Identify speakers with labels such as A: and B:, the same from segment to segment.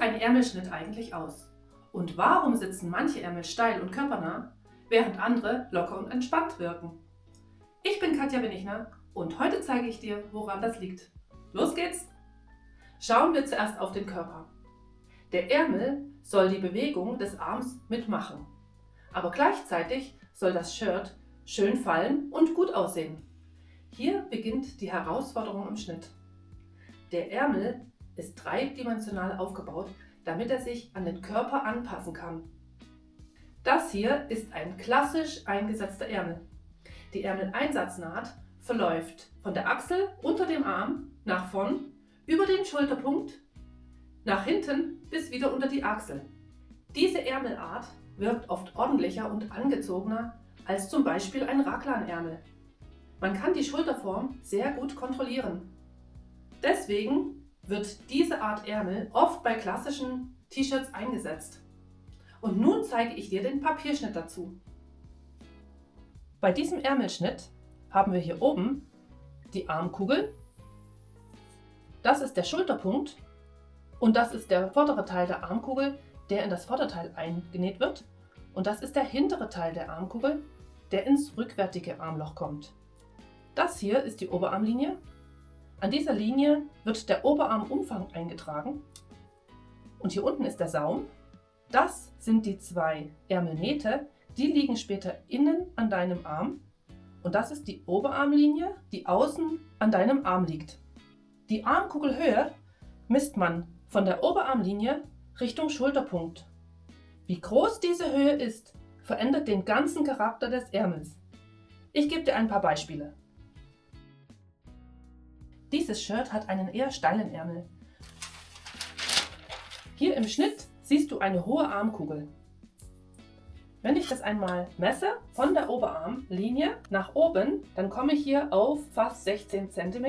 A: sieht ein Ärmelschnitt eigentlich aus? Und warum sitzen manche Ärmel steil und körpernah, während andere locker und entspannt wirken? Ich bin Katja Wenichner und heute zeige ich dir, woran das liegt. Los geht's! Schauen wir zuerst auf den Körper. Der Ärmel soll die Bewegung des Arms mitmachen, aber gleichzeitig soll das Shirt schön fallen und gut aussehen. Hier beginnt die Herausforderung im Schnitt. Der Ärmel ist dreidimensional aufgebaut, damit er sich an den Körper anpassen kann. Das hier ist ein klassisch eingesetzter Ärmel. Die Ärmeleinsatznaht verläuft von der Achsel unter dem Arm nach vorn, über den Schulterpunkt, nach hinten bis wieder unter die Achsel. Diese Ärmelart wirkt oft ordentlicher und angezogener als zum Beispiel ein Raglanärmel. Man kann die Schulterform sehr gut kontrollieren. Deswegen wird diese Art Ärmel oft bei klassischen T-Shirts eingesetzt. Und nun zeige ich dir den Papierschnitt dazu. Bei diesem Ärmelschnitt haben wir hier oben die Armkugel. Das ist der Schulterpunkt und das ist der vordere Teil der Armkugel, der in das Vorderteil eingenäht wird. Und das ist der hintere Teil der Armkugel, der ins rückwärtige Armloch kommt. Das hier ist die Oberarmlinie. An dieser Linie wird der Oberarmumfang eingetragen und hier unten ist der Saum. Das sind die zwei Ärmelnähte, die liegen später innen an deinem Arm und das ist die Oberarmlinie, die außen an deinem Arm liegt. Die Armkugelhöhe misst man von der Oberarmlinie Richtung Schulterpunkt. Wie groß diese Höhe ist, verändert den ganzen Charakter des Ärmels. Ich gebe dir ein paar Beispiele. Dieses Shirt hat einen eher steilen Ärmel. Hier im Schnitt siehst du eine hohe Armkugel. Wenn ich das einmal messe, von der Oberarmlinie nach oben, dann komme ich hier auf fast 16 cm.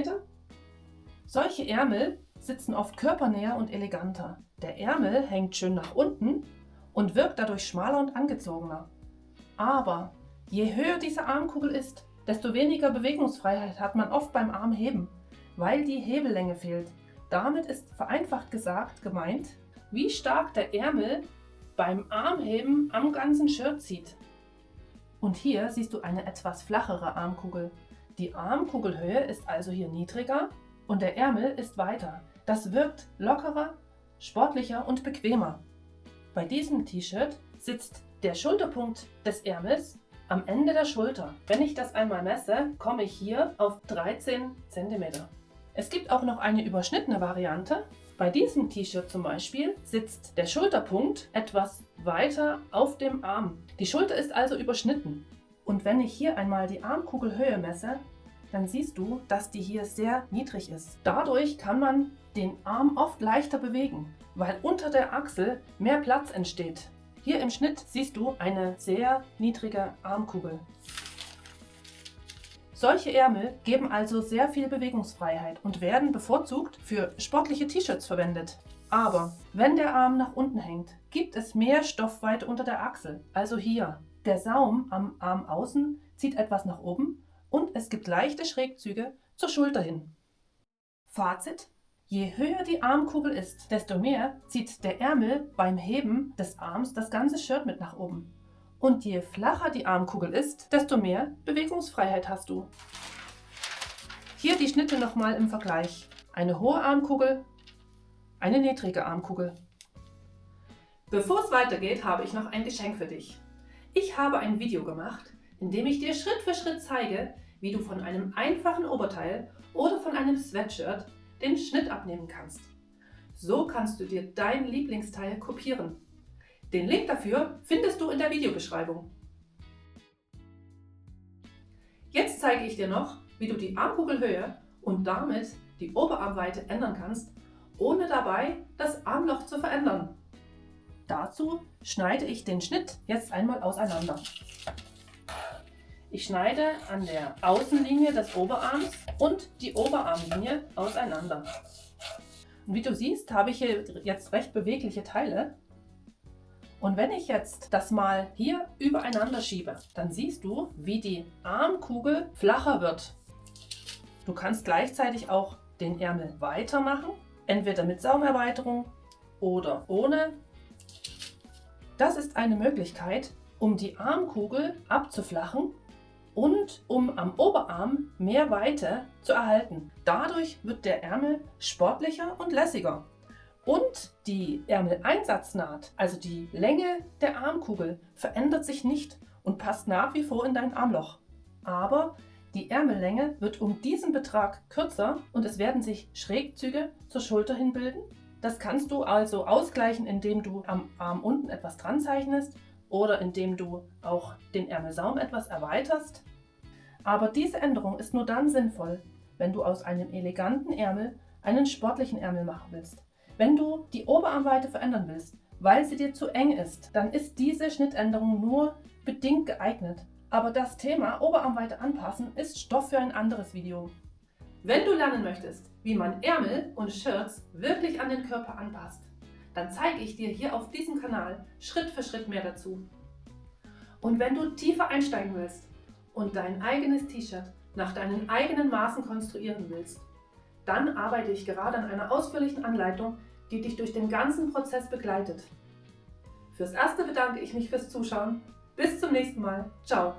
A: Solche Ärmel sitzen oft körpernäher und eleganter. Der Ärmel hängt schön nach unten und wirkt dadurch schmaler und angezogener. Aber je höher diese Armkugel ist, desto weniger Bewegungsfreiheit hat man oft beim Armheben, weil die Hebellänge fehlt. Damit ist vereinfacht gesagt gemeint, wie stark der Ärmel beim Armheben am ganzen Shirt zieht. Und hier siehst du eine etwas flachere Armkugel. Die Armkugelhöhe ist also hier niedriger und der Ärmel ist weiter. Das wirkt lockerer, sportlicher und bequemer. Bei diesem T-Shirt sitzt der Schulterpunkt des Ärmels am Ende der Schulter. Wenn ich das einmal messe, komme ich hier auf 13 cm. Es gibt auch noch eine überschnittene Variante. Bei diesem T-Shirt zum Beispiel sitzt der Schulterpunkt etwas weiter auf dem Arm. Die Schulter ist also überschnitten. Und wenn ich hier einmal die Armkugelhöhe messe, dann siehst du, dass die hier sehr niedrig ist. Dadurch kann man den Arm oft leichter bewegen, weil unter der Achsel mehr Platz entsteht. Hier im Schnitt siehst du eine sehr niedrige Armkugel. Solche Ärmel geben also sehr viel Bewegungsfreiheit und werden bevorzugt für sportliche T-Shirts verwendet. Aber wenn der Arm nach unten hängt, gibt es mehr Stoffweite unter der Achsel, also hier. Der Saum am Arm außen zieht etwas nach oben und es gibt leichte Schrägzüge zur Schulter hin. Fazit: Je höher die Armkugel ist, desto mehr zieht der Ärmel beim Heben des Arms das ganze Shirt mit nach oben. Und je flacher die Armkugel ist, desto mehr Bewegungsfreiheit hast du. Hier die Schnitte nochmal im Vergleich. Eine hohe Armkugel, eine niedrige Armkugel. Bevor es weitergeht, habe ich noch ein Geschenk für dich. Ich habe ein Video gemacht, in dem ich dir Schritt für Schritt zeige, wie du von einem einfachen Oberteil oder von einem Sweatshirt den Schnitt abnehmen kannst. So kannst du dir dein Lieblingsteil kopieren. Den Link dafür findest du in der Videobeschreibung. Jetzt zeige ich dir noch, wie du die Armkugelhöhe und damit die Oberarmweite ändern kannst, ohne dabei das Armloch zu verändern. Dazu schneide ich den Schnitt jetzt einmal auseinander. Ich schneide an der Außenlinie des Oberarms und die Oberarmlinie auseinander. Und wie du siehst, habe ich hier jetzt recht bewegliche Teile. Und wenn ich jetzt das mal hier übereinander schiebe, dann siehst du, wie die Armkugel flacher wird. Du kannst gleichzeitig auch den Ärmel weitermachen, entweder mit Saumerweiterung oder ohne. Das ist eine Möglichkeit, um die Armkugel abzuflachen und um am Oberarm mehr Weite zu erhalten. Dadurch wird der Ärmel sportlicher und lässiger. Und die Ärmeleinsatznaht, also die Länge der Armkugel, verändert sich nicht und passt nach wie vor in dein Armloch. Aber die Ärmellänge wird um diesen Betrag kürzer und es werden sich Schrägzüge zur Schulter hin bilden. Das kannst du also ausgleichen, indem du am Arm unten etwas dran zeichnest oder indem du auch den Ärmelsaum etwas erweiterst. Aber diese Änderung ist nur dann sinnvoll, wenn du aus einem eleganten Ärmel einen sportlichen Ärmel machen willst. Wenn du die Oberarmweite verändern willst, weil sie dir zu eng ist, dann ist diese Schnittänderung nur bedingt geeignet. Aber das Thema Oberarmweite anpassen ist Stoff für ein anderes Video. Wenn du lernen möchtest, wie man Ärmel und Shirts wirklich an den Körper anpasst, dann zeige ich dir hier auf diesem Kanal Schritt für Schritt mehr dazu. Und wenn du tiefer einsteigen willst und dein eigenes T-Shirt nach deinen eigenen Maßen konstruieren willst, dann arbeite ich gerade an einer ausführlichen Anleitung, die dich durch den ganzen Prozess begleitet. Fürs Erste bedanke ich mich fürs Zuschauen. Bis zum nächsten Mal. Ciao.